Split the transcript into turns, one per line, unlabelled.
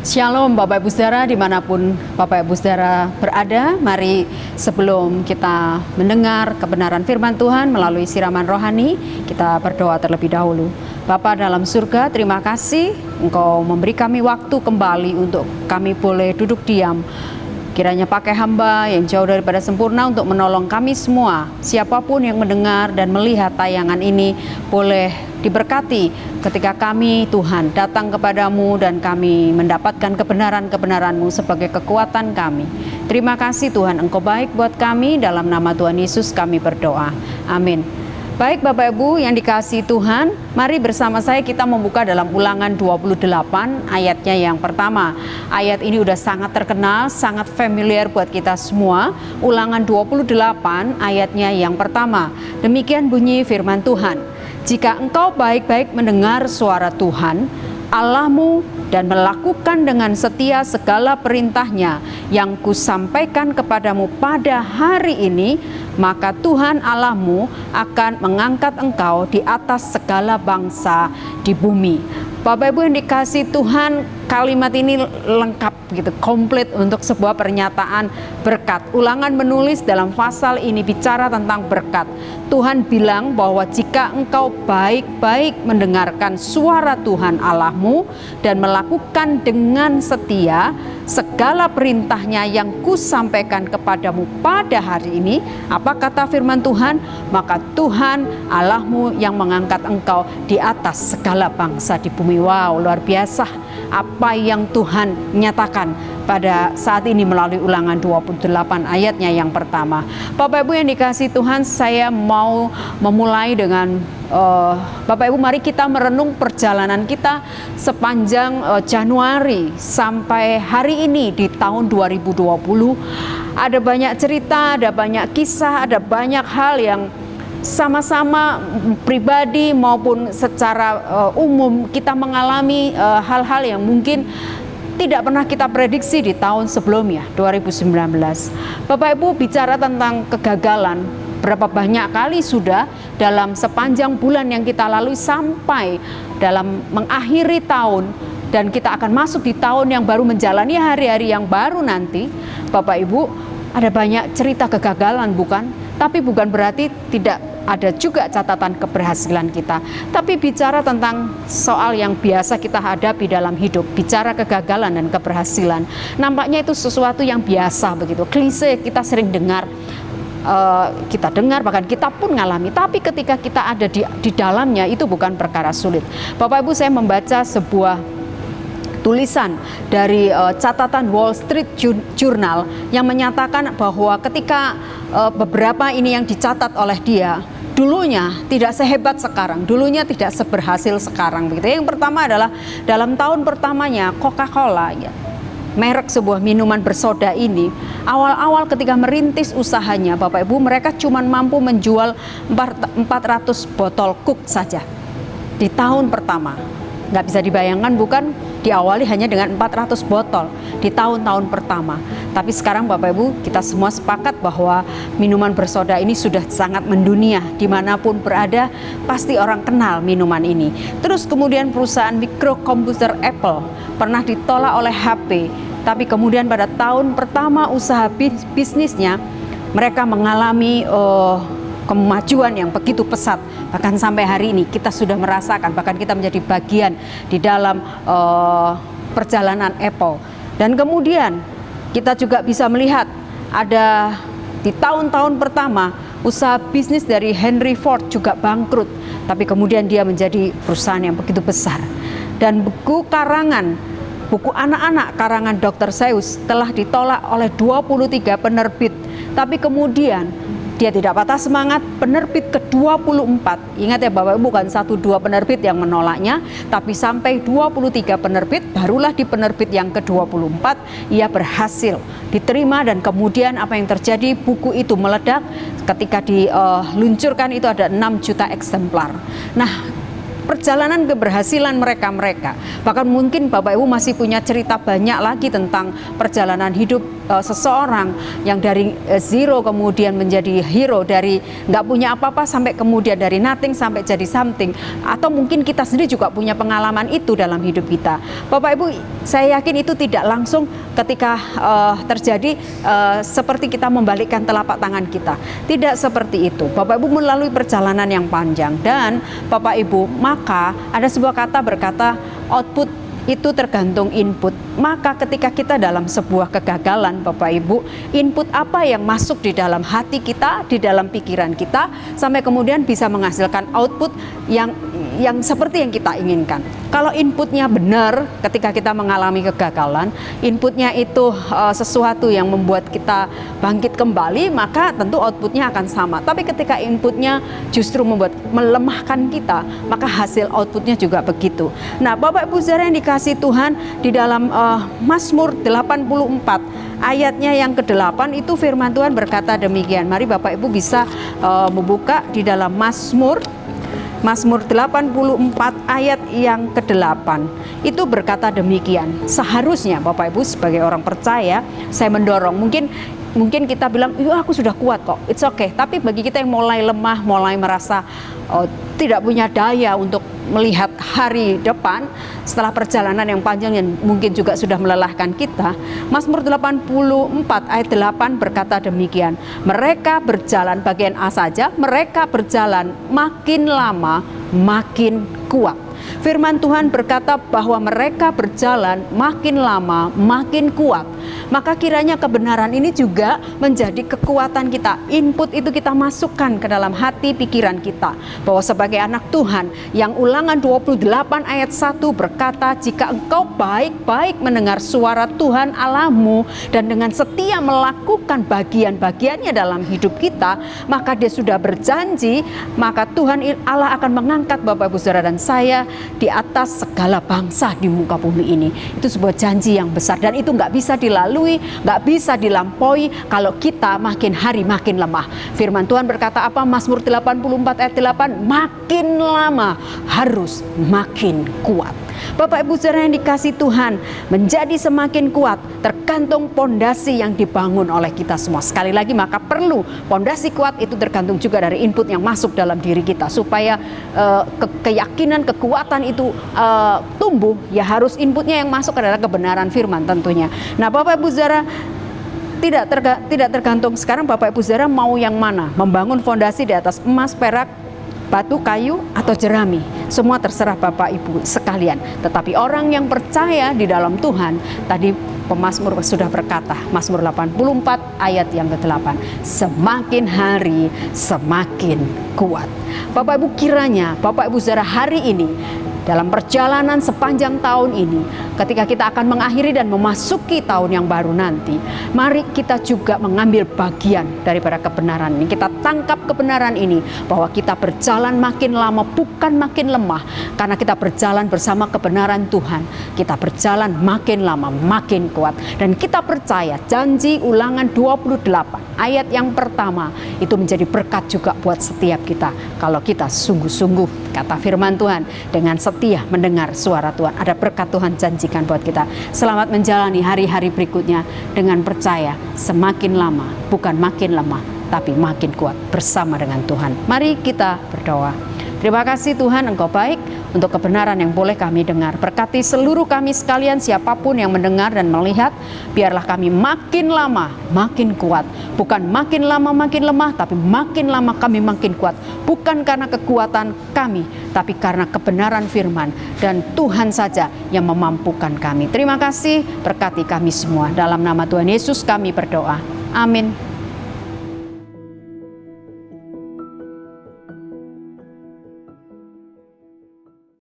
Shalom Bapak Ibu Saudara dimanapun Bapak Ibu Saudara berada. Mari sebelum kita mendengar kebenaran firman Tuhan melalui siraman rohani, kita berdoa terlebih dahulu. Bapa dalam surga, terima kasih Engkau memberi kami waktu kembali untuk kami boleh duduk diam. Kiranya pakai hamba yang jauh daripada sempurna untuk menolong kami semua. Siapapun yang mendengar dan melihat tayangan ini boleh diberkati ketika kami Tuhan datang kepadamu dan kami mendapatkan kebenaran-kebenaran-Mu sebagai kekuatan kami. Terima kasih Tuhan, Engkau baik buat kami. Dalam nama Tuhan Yesus kami berdoa. Amin. Baik Bapak Ibu yang dikasihi Tuhan, mari bersama saya kita membuka dalam Ulangan 28 ayatnya yang pertama. Ayat ini udah sangat terkenal, sangat familiar buat kita semua. Ulangan 28 ayatnya yang pertama. Demikian bunyi firman Tuhan. Jika engkau baik-baik mendengar suara Tuhan Allahmu dan melakukan dengan setia segala perintahnya yang kusampaikan kepadamu pada hari ini, maka Tuhan Allahmu akan mengangkat engkau di atas segala bangsa di bumi. Bapak Ibu yang dikasihi Tuhan, kalimat ini lengkap gitu, komplit untuk sebuah pernyataan berkat. Ulangan menulis dalam pasal ini bicara tentang berkat. Tuhan bilang bahwa jika engkau baik-baik mendengarkan suara Tuhan Allahmu dan melakukan dengan setia segala perintahnya yang kusampaikan kepadamu pada hari ini, apa kata firman Tuhan? Maka Tuhan Allahmu yang mengangkat engkau di atas segala bangsa di bumi. Wow, luar biasa apa yang Tuhan nyatakan pada saat ini melalui Ulangan 28 ayatnya yang pertama. Bapak Ibu yang dikasihi Tuhan, saya mau memulai dengan Bapak Ibu, mari kita merenung perjalanan kita sepanjang Januari sampai hari ini di tahun 2020. Ada banyak cerita, ada banyak kisah, ada banyak hal yang sama-sama pribadi maupun secara umum kita mengalami hal-hal yang mungkin tidak pernah kita prediksi di tahun sebelumnya, 2019. Bapak Ibu bicara tentang kegagalan, berapa banyak kali sudah dalam sepanjang bulan yang kita lalui sampai dalam mengakhiri tahun dan kita akan masuk di tahun yang baru, menjalani hari-hari yang baru nanti. Bapak Ibu, ada banyak cerita kegagalan bukan? Tapi bukan berarti tidak ada juga catatan keberhasilan kita. Tapi bicara tentang soal yang biasa kita hadapi dalam hidup, bicara kegagalan dan keberhasilan, nampaknya itu sesuatu yang biasa begitu, klise kita sering dengar. Kita dengar, bahkan kita pun ngalami. Tapi ketika kita ada di dalamnya, itu bukan perkara sulit. Bapak Ibu, saya membaca sebuah tulisan dari catatan Wall Street Journal yang menyatakan bahwa ketika beberapa ini yang dicatat oleh dia, dulunya tidak sehebat sekarang, dulunya tidak seberhasil sekarang begitu. Yang pertama adalah dalam tahun pertamanya Coca-Cola, ya, merek sebuah minuman bersoda ini, awal-awal ketika merintis usahanya, Bapak Ibu, mereka cuma mampu menjual 400 botol Coke saja di tahun pertama. Nggak bisa dibayangkan bukan, diawali hanya dengan 400 botol di tahun-tahun pertama. Tapi sekarang Bapak Ibu, kita semua sepakat bahwa minuman bersoda ini sudah sangat mendunia. Dimanapun berada, pasti orang kenal minuman ini. Terus kemudian perusahaan mikrokomputer Apple pernah ditolak oleh HP. Tapi kemudian pada tahun pertama usaha bisnisnya, mereka mengalami kemajuan yang begitu pesat. Bahkan sampai hari ini kita sudah merasakan, bahkan kita menjadi bagian di dalam perjalanan Apple. Dan kemudian kita juga bisa melihat ada di tahun-tahun pertama usaha bisnis dari Henry Ford juga bangkrut. Tapi kemudian dia menjadi perusahaan yang begitu besar. Dan buku anak-anak karangan Dr. Seuss telah ditolak oleh 23 penerbit. Tapi kemudian dia tidak patah semangat, penerbit ke-24, ingat ya Bapak Ibu, bukan 1-2 penerbit yang menolaknya, tapi sampai 23 penerbit, barulah di penerbit yang ke-24, ia berhasil diterima. Dan kemudian apa yang terjadi, buku itu meledak, ketika diluncurkan itu ada 6 juta eksemplar. Nah, perjalanan keberhasilan mereka, bahkan mungkin Bapak Ibu masih punya cerita banyak lagi tentang perjalanan hidup seseorang yang dari zero kemudian menjadi hero, dari nggak punya apa-apa sampai kemudian dari nothing sampai jadi something. Atau mungkin kita sendiri juga punya pengalaman itu dalam hidup kita. Bapak Ibu, saya yakin itu tidak langsung ketika terjadi seperti kita membalikkan telapak tangan kita. Tidak seperti itu. Bapak Ibu melalui perjalanan yang panjang. Dan Bapak Ibu, maka ada sebuah kata berkata output itu tergantung input. Maka ketika kita dalam sebuah kegagalan, Bapak Ibu, input apa yang masuk di dalam hati kita, di dalam pikiran kita, sampai kemudian bisa menghasilkan output yang seperti yang kita inginkan. Kalau inputnya benar ketika kita mengalami kegagalan, inputnya itu sesuatu yang membuat kita bangkit kembali, maka tentu outputnya akan sama. Tapi ketika inputnya justru melemahkan kita, maka hasil outputnya juga begitu. Nah, Bapak Ibu saudara yang dikasihi Tuhan, di dalam Mazmur 84 ayatnya yang ke-8 itu firman Tuhan berkata demikian. Mari Bapak Ibu bisa membuka di dalam Mazmur 84 ayat yang ke-8 itu berkata demikian. Seharusnya Bapak Ibu sebagai orang percaya, saya mendorong, mungkin kita bilang, iya aku sudah kuat kok, it's okay. Tapi bagi kita yang mulai lemah, mulai merasa tidak punya daya untuk melihat hari depan setelah perjalanan yang panjang yang mungkin juga sudah melelahkan kita, Mazmur 84 ayat 8 berkata demikian. Mereka berjalan, bagian A saja, mereka berjalan makin lama makin kuat. Firman Tuhan berkata bahwa mereka berjalan makin lama makin kuat. Maka kiranya kebenaran ini juga menjadi kekuatan kita. Input itu kita masukkan ke dalam hati pikiran kita, bahwa sebagai anak Tuhan, yang Ulangan 28 ayat 1 berkata, jika engkau baik-baik mendengar suara Tuhan Allahmu dan dengan setia melakukan bagian-bagiannya dalam hidup kita, maka Dia sudah berjanji, maka Tuhan Allah akan mengangkat Bapak Ibu Saudara dan saya di atas segala bangsa di muka bumi ini. Itu sebuah janji yang besar, dan itu nggak bisa dilalui, nggak bisa dilampaui kalau kita makin hari makin lemah. Firman Tuhan berkata apa? Mazmur 84 ayat 8, makin lama harus makin kuat. Bapak Ibu saudara yang dikasihi Tuhan, menjadi semakin kuat tergantung pondasi yang dibangun oleh kita semua. Sekali lagi, maka perlu pondasi kuat itu tergantung juga dari input yang masuk dalam diri kita. Supaya keyakinan, kekuatan itu tumbuh, ya harus inputnya yang masuk adalah kebenaran firman tentunya. Nah Bapak Ibu saudara, tidak tergantung sekarang Bapak Ibu saudara mau yang mana, membangun fondasi di atas emas, perak, batu, kayu, atau jerami. Semua terserah Bapak Ibu sekalian. Tetapi orang yang percaya di dalam Tuhan, tadi pemazmur sudah berkata, Mazmur 84 ayat yang ke-8, semakin hari semakin kuat. Bapak Ibu, kiranya Bapak Ibu saudara hari ini dalam perjalanan sepanjang tahun ini, ketika kita akan mengakhiri dan memasuki tahun yang baru nanti, mari kita juga mengambil bagian daripada kebenaran ini. Kita tangkap kebenaran ini, bahwa kita berjalan makin lama bukan makin lemah, karena kita berjalan bersama kebenaran Tuhan. Kita berjalan makin lama makin kuat, dan kita percaya janji Ulangan 28 ayat yang pertama itu menjadi berkat juga buat setiap kita. Kalau kita sungguh-sungguh, kata firman Tuhan, dengan setia mendengar suara Tuhan, ada berkat Tuhan janjikan buat kita. Selamat menjalani hari-hari berikutnya dengan percaya semakin lama bukan makin lemah, tapi makin kuat bersama dengan Tuhan. Mari kita berdoa. Terima kasih Tuhan, Engkau baik untuk kebenaran yang boleh kami dengar. Berkati seluruh kami sekalian, siapapun yang mendengar dan melihat, biarlah kami makin lama makin kuat. Bukan makin lama makin lemah, tapi makin lama kami makin kuat. Bukan karena kekuatan kami, tapi karena kebenaran firman, dan Tuhan saja yang memampukan kami. Terima kasih, berkati kami semua. Dalam nama Tuhan Yesus kami berdoa. Amin.